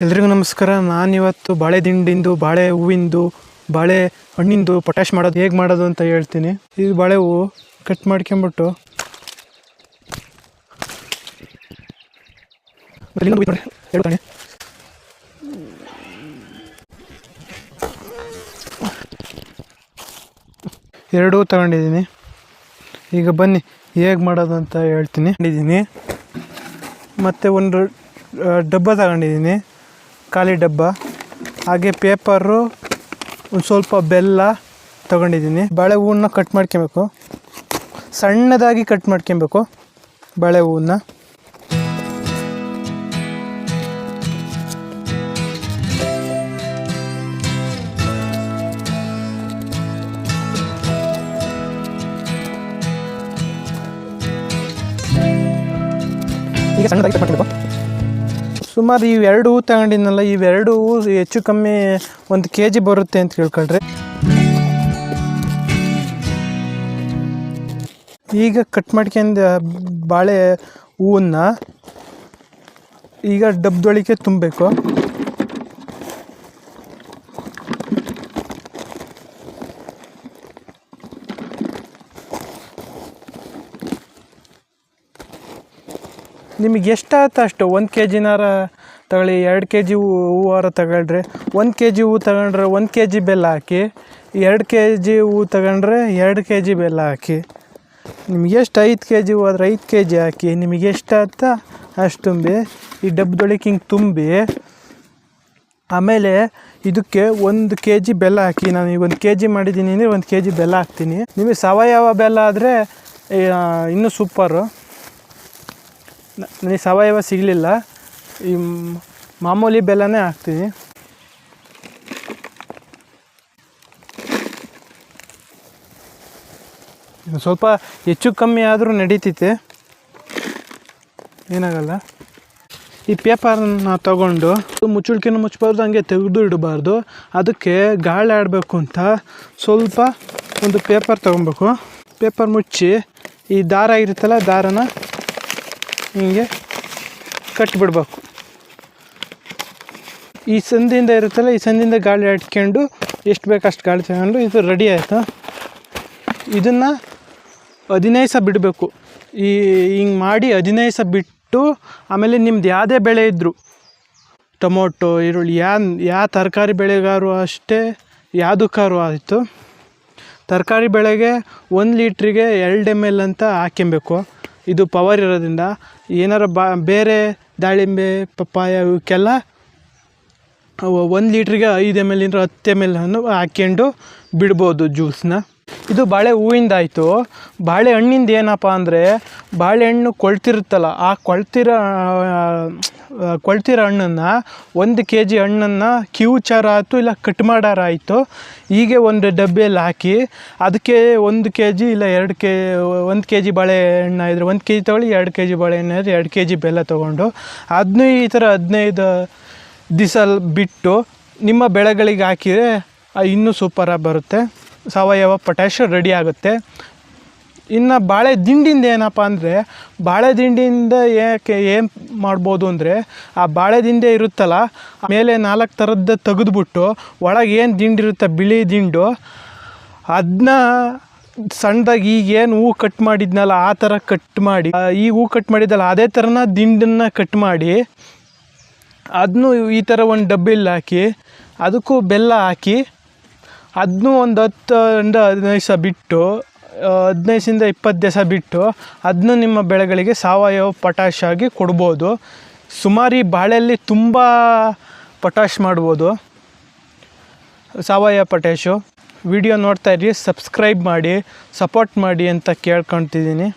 ಎಲ್ರಿಗೂ ನಮಸ್ಕಾರ. ನಾನಿವತ್ತು ಬಾಳೆ ದಿಂಡಿಂದು, ಬಾಳೆ ಹೂವಿಂದು, ಬಾಳೆ ಹಣ್ಣಿಂದು ಪೊಟ್ಯಾಶ್ ಮಾಡೋದು ಹೇಗೆ ಮಾಡೋದು ಅಂತ ಹೇಳ್ತೀನಿ. ಇದು ಬಾಳೆ ಹೂವು ಕಟ್ ಮಾಡ್ಕೊಂಬಿಟ್ಟು ಎರಡೂ ತಗೊಂಡಿದ್ದೀನಿ. ಈಗ ಬನ್ನಿ ಹೇಗೆ ಮಾಡೋದು ಅಂತ ಹೇಳ್ತೀನಿ. ಮತ್ತು ಒಂದು ಡಬ್ಬ ತಗೊಂಡಿದ್ದೀನಿ, ಖಾಲಿ ಡಬ್ಬ. ಹಾಗೆ ಪೇಪರು, ಒಂದು ಸ್ವಲ್ಪ ಬೆಲ್ಲ ತಗೊಂಡಿದ್ದೀನಿ. ಬಾಳೆ ಹೂವನ್ನ ಕಟ್ ಮಾಡ್ಕೊಬೇಕು, ಸಣ್ಣದಾಗಿ ಕಟ್ ಮಾಡ್ಕೊಬೇಕು ಬಾಳೆ ಹೂವನ್ನ. ಈಗ ಸಣ್ಣದಾಗಿ ಕಟ್ ಮಾಡ್ಕೊಬೇಕು. ಸುಮಾರು ಇವೆರಡು ಹೂ ತಗೊಂಡಿದ್ನಲ್ಲ, ಇವೆರಡು ಹೂ ಹೆಚ್ಚು ಕಮ್ಮಿ 1 kg ಬರುತ್ತೆ ಅಂತ ಕೇಳ್ಕೊಳ್ರಿ. ಈಗ ಕಟ್ ಮಾಡ್ಕೊಂಡು ಬಾಳೆ ಹೂವನ್ನ ಈಗ ಡಬ್ಬದೊಳಗೆ ತುಂಬಬೇಕು. ನಿಮಗೆ ಎಷ್ಟಾಗುತ್ತೆ ಅಷ್ಟು, 1 kgನಾರ ತಗೊಳ್ಳಿ, 2 kg ಹೂವಾರ ತಗೊಳ್ರಿ. 1 kg ಹೂವು ತಗೊಂಡ್ರೆ 1 kg ಬೆಲ್ಲ ಹಾಕಿ, 2 kg ಹೂವು ತಗೊಂಡ್ರೆ 2 kg ಬೆಲ್ಲ ಹಾಕಿ. ನಿಮಗೆ ಎಷ್ಟು 5 kg ಹೂವು ಆದರೆ 5 kg ಹಾಕಿ. ನಿಮಗೆ ಎಷ್ಟಾಗುತ್ತಾ ಅಷ್ಟು ತುಂಬಿ ಈ ಡಬ್ಬದೊಳಗೆ ಹಿಂಗೆ ತುಂಬಿ, ಆಮೇಲೆ ಇದಕ್ಕೆ 1 kg ಬೆಲ್ಲ ಹಾಕಿ. ನಾನು ಈಗ 1 kg ಮಾಡಿದ್ದೀನಿ ಅಂದರೆ 1 kg ಬೆಲ್ಲ ಹಾಕ್ತೀನಿ. ನಿಮಗೆ ಸಾವಯವ ಬೆಲ್ಲ ಆದರೆ ಇನ್ನೂ ಸೂಪರು. ನನಗೆ ಸಾವಯವ ಸಿಗಲಿಲ್ಲ, ಈ ಮಾಮೂಲಿ ಬೆಲ್ಲನೇ ಹಾಕ್ತೀನಿ. ಸ್ವಲ್ಪ ಹೆಚ್ಚು ಕಮ್ಮಿ ಆದರೂ ನಡೀತೈತೆ, ಏನಾಗಲ್ಲ. ಈ ಪೇಪರನ್ನ ತಗೊಂಡು ಮುಚ್ಚುಳ್ಕಿನ ಮುಚ್ಚಬಾರ್ದು, ಹಂಗೆ ತೆಗೆದು ಇಡಬಾರ್ದು. ಅದಕ್ಕೆ ಗಾಳಿ ಆಡಬೇಕು ಅಂತ ಸ್ವಲ್ಪ ಒಂದು ಪೇಪರ್ ತೊಗೊಬೇಕು. ಪೇಪರ್ ಮುಚ್ಚಿ ಈ ದಾರ ಇರುತ್ತಲ್ಲ, ದಾರನ ಹಿಂಗೆ ಕಟ್ಟಿಬಿಡ್ಬೇಕು. ಈ ಸಂದಿಂದ ಇರುತ್ತಲ್ಲ, ಈ ಸಂದಿಂದ ಗಾಳಿ ಆಡ್ಕೊಂಡು ಎಷ್ಟು ಬೇಕು ಅಷ್ಟು ಗಾಳಿ ತಗೊಂಡು ಇದು ರೆಡಿ ಆಯಿತು. ಇದನ್ನು 15 ದಿವಸ ಬಿಡಬೇಕು. ಹಿಂಗೆ ಮಾಡಿ 15 ದಿವಸ ಬಿಟ್ಟು, ಆಮೇಲೆ ನಿಮ್ದು ಯಾವುದೇ ಬೆಳೆ ಇದ್ದರೂ, ಟೊಮೊಟೊ, ಈರುಳ್ಳಿ, ಯಾವ ತರಕಾರಿ ಬೆಳೆಗಾರು ಅಷ್ಟೇ, ಯಾವುದಕ್ಕಾರು ಆಯಿತು, ತರಕಾರಿ ಬೆಳೆಗೆ 1 ಲೀಟ್ರಿಗೆ 2 ml ಅಂತ ಹಾಕ್ಕೊಬೇಕು. ಇದು ಪವರ್ ಇರೋದ್ರಿಂದ. ಏನಾರ ಬೇರೆ ದಾಳಿಂಬೆ, ಪಪ್ಪಾಯ ಇವಕ್ಕೆಲ್ಲ 1 ಲೀಟ್ರಿಗೆ 5 ml 10 ml ಅನ್ನು ಹಾಕ್ಕೊಂಡು ಬಿಡ್ಬೋದು ಜ್ಯೂಸನ್ನ. ಇದು ಬಾಳೆ ಹೂವಿಂದ ಆಯಿತು. ಬಾಳೆ ಹಣ್ಣಿಂದ ಏನಪ್ಪ ಅಂದರೆ, ಬಾಳೆಹಣ್ಣು ಕೊಳ್ತಿರುತ್ತಲ್ಲ, ಆ ಕೊಳ್ತಿರೋ ಹಣ್ಣನ್ನು 1 kg ಹಣ್ಣನ್ನು ಕಿವುಚಾರ ಆಯಿತು, ಇಲ್ಲ ಕಟ್ ಮಾಡಾರ ಆಯಿತು, ಹೀಗೆ ಒಂದು ಡಬ್ಬಿಯಲ್ಲಿ ಹಾಕಿ, ಅದಕ್ಕೆ 1 kg ಇಲ್ಲ 1 kg ಬಾಳೆಹಣ್ಣು ಇದ್ದರೆ 1 kg ತೊಗೊಳ್ಳಿ, 2 kg ಬಾಳೆಹಣ್ಣು ಇದ್ದರೆ 2 kg ಬೆಲ್ಲ ತೊಗೊಂಡು ಅದನ್ನೂ ಈ ಥರ 15 ದಿವಸ ಬಿಟ್ಟು ನಿಮ್ಮ ಬೆಳೆಗಳಿಗೆ ಹಾಕಿದರೆ ಇನ್ನೂ ಸೂಪರಾಗಿ ಬರುತ್ತೆ. ಸಾವಯವ ಪೊಟ್ಯಾಶ್ ರೆಡಿ ಆಗುತ್ತೆ. ಇನ್ನು ಬಾಳೆ ದಿಂಡಿಂದ ಏನಪ್ಪ ಅಂದರೆ, ಬಾಳೆ ದಿಂಡಿಂದ ಏನು ಮಾಡ್ಬೋದು ಅಂದರೆ, ಆ ಬಾಳೆ ದಿಂಡೆ ಇರುತ್ತಲ್ಲ, ಮೇಲೆ 4 ಥರದ್ದು ತೆಗೆದುಬಿಟ್ಟು ಒಳಗೆ ಏನು ದಿಂಡಿರುತ್ತೆ, ಬಿಳಿ ದಿಂಡು, ಅದನ್ನ ಸಣ್ಣದಾಗಿ ಈಗೇನು ಹೂ ಕಟ್ ಮಾಡಿದ್ನಲ್ಲ ಆ ಥರ ಕಟ್ ಮಾಡಿ, ಈ ಹೂ ಕಟ್ ಮಾಡಿದ್ದಲ್ಲ ಅದೇ ಥರನ ದಿಂಡನ್ನು ಕಟ್ ಮಾಡಿ, ಅದನ್ನು ಈ ಥರ ಒಂದು ಡಬ್ಬಿಯಲ್ಲಿ ಹಾಕಿ, ಅದಕ್ಕೂ ಬೆಲ್ಲ ಹಾಕಿ, ಅದನ್ನೂ ಒಂದು 10-15 ದಿವಸ ಬಿಟ್ಟು, 15ರಿಂದ 20 ದಿವಸ ಬಿಟ್ಟು ಅದನ್ನು ನಿಮ್ಮ ಬೆಳೆಗಳಿಗೆ ಸಾವಯವ ಪೊಟ್ಯಾಶ್ ಆಗಿ ಕೊಡ್ಬೋದು. ಸುಮಾರು ಈ ಬಾಳೆಯಲ್ಲಿ ತುಂಬ ಪೊಟ್ಯಾಶ್ ಮಾಡ್ಬೋದು, ಸಾವಯವ ಪೊಟ್ಯಾಶು. ವಿಡಿಯೋ ನೋಡ್ತಾಯಿರಿ, ಸಬ್ಸ್ಕ್ರೈಬ್ ಮಾಡಿ, ಸಪೋರ್ಟ್ ಮಾಡಿ ಅಂತ ಕೇಳ್ಕೊತಿದ್ದೀನಿ.